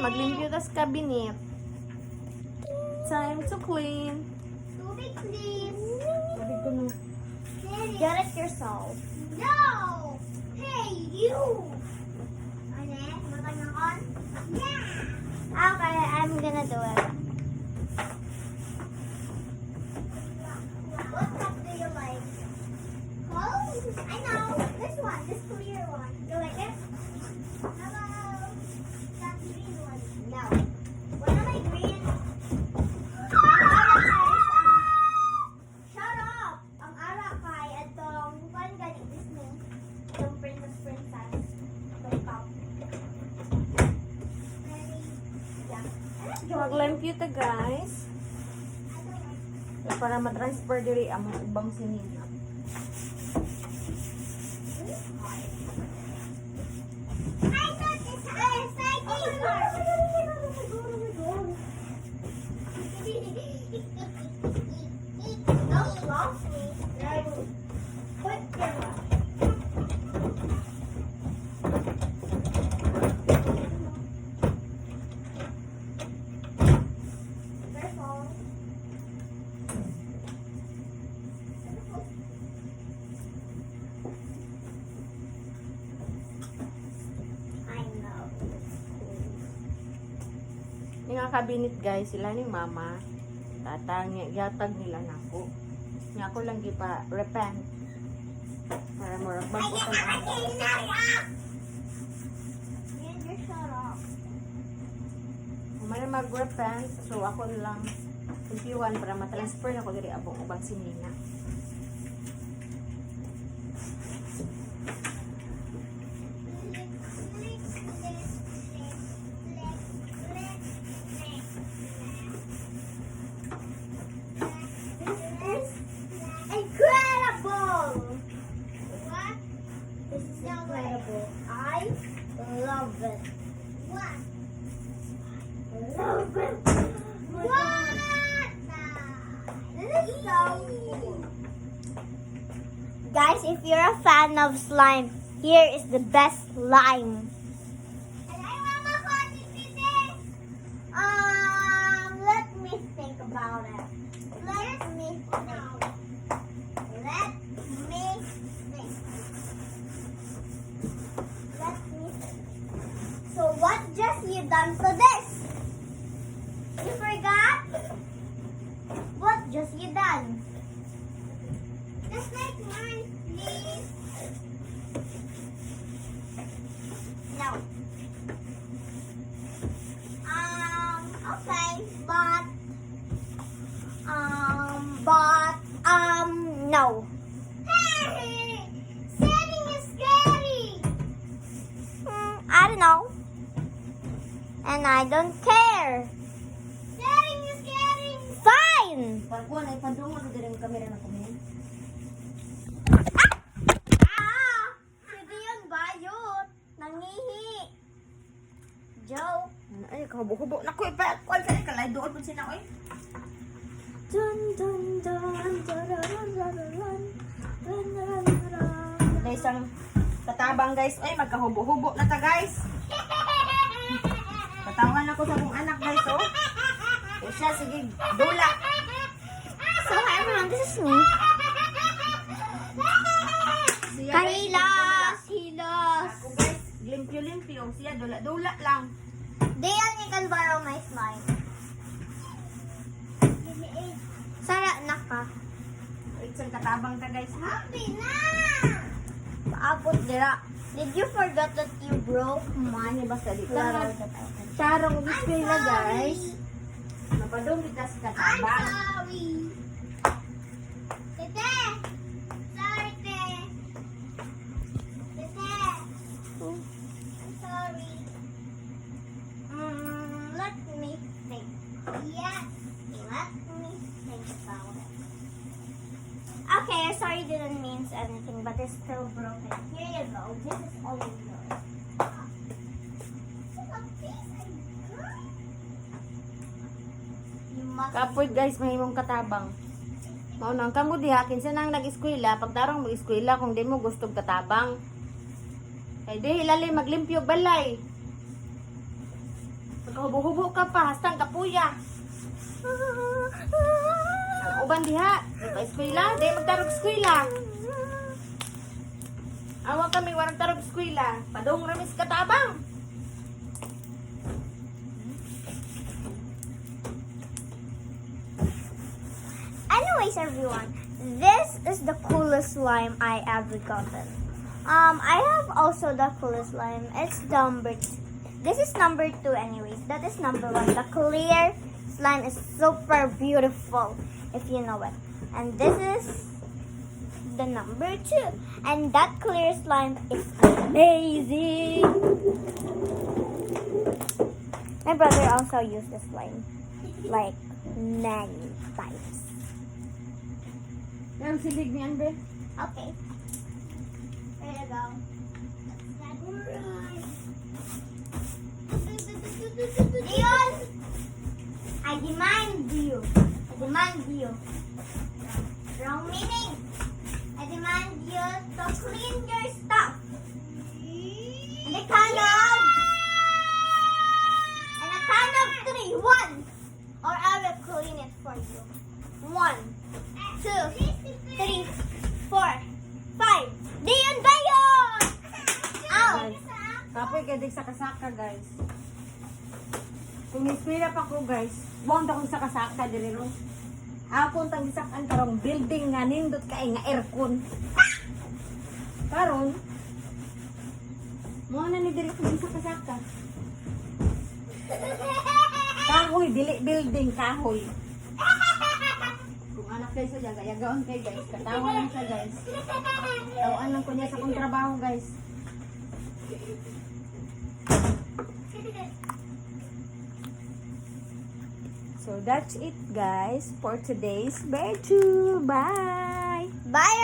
maglimpyo tas cabinet. Time to clean. Tubig, please. Sabi ko na. Get it yourself. No! Hey, you! Ano? Matang on? Yeah! Okay, I'm gonna do it. What cup do you like? Oh, I know. This one, this clear one. You like it? Hello? That green one. No. What am I green? Shut up! Ang ara kay atong kuan gani this mo. Itong princess. Itong cup. Ready? Yeah. Maglimpyo ta guys. Para matransfer diri ang mga ubang sinina. I thought this was cycling. Don't lost me. Put your Careful. I know. Yung nga cabinet guys, sila ni mama. Yatag nila nako. Nga ako lang gipa repent. Para mo ragbag ko Shut up. May mag-repent, so ako lang impiwan para matransfer na ko diri abong ubang sinina. Incredible! What? This is incredible. I love it. What? Love it. What? This is so cool. Guys, if you're a fan of slime, here is the best slime. Let me think about it. Let me think. Let me think. Let me think. So what just you done to this? You forgot? What just you done? Just like mine, please. No. Okay, no. Hey, setting is scary. I don't know. And I don't care. Setting is scary. Fine. Pagkuhan ay padungo na diri ang kamera na kumin. Sige yun, bayot. Nangihi. Joke. Ay, kahubo-hubo. Naku, kuhan sa kalay doon po sina oy. Dun dun dun dun dun dun dun dun dun dun. Na isang katabang guys. Ay, magkahubo-hubo na ta guys. Katawan ako sa akong anak guys, oh. O siya, sige, dula. So everyone, this is me. Siya, Kahilas, hilas. Ako guys, limpyo-limpyo. Siya, dula-dula lang. Dayan, you can borrow my slime. Sara na ka. Isang katabang ta guys. Happy na! Paabot dira. Did you forget that you broke mine? Ano ba sa dito? Claro. Charong display na guys. Napadong kita sa I'm katabang. sorry. Tete! Sorry, te. Tete! I'm sorry. Let me think. Yes, let me think about it. Okay, sorry didn't mean anything, but it's still broken. Here you go. This is all yours. You must Kapoy guys, mahimong katabang. Maunang kamo dihakin sa nang nag-eskwela, pagtarong mag-eskwela kung di mo gustong katabang. Kay di hilali maglimpyo balay. Kahubo-hubo ka pa, hastang kapuya. Ang uban diha, di pa eskwela, di magtarog eskwela. Awa kami warang tarog eskwela, padong ramis katabang. Anyways, everyone, this is the coolest slime I ever gotten. I have also the coolest slime. It's number 2. This is number 2 anyways. That is number 1. The clear slime is super beautiful, if you know it. And this is the number 2. And that clear slime is amazing. My brother also used this slime like many times. Yan silig ni Anbe. Okay. There you go. Leon! I demand you. I demand you. Wrong meaning. I demand you to clean your stuff. And a count of... And a count of 3. 1. Or I will clean it for you. 1, 2, 3, 4, 5. Diyon ba yun? Ow! Guys, kapoy kay di sa kasaka guys. Kung iskwela pa ko guys, buwang akong sa kasaka diri ro. Ako tang gisakan karong building nga nindot kay nga aircon. Karon mo na ni diri ko sa kasaka. Kahoy dili building kahoy. Kung anak kayo sa dyan, kaya gawin kayo guys. Katawan lang siya guys. Tawan lang ko niya sa kong trabaho guys. So that's it guys for today's Bear 2. Bye! Bye,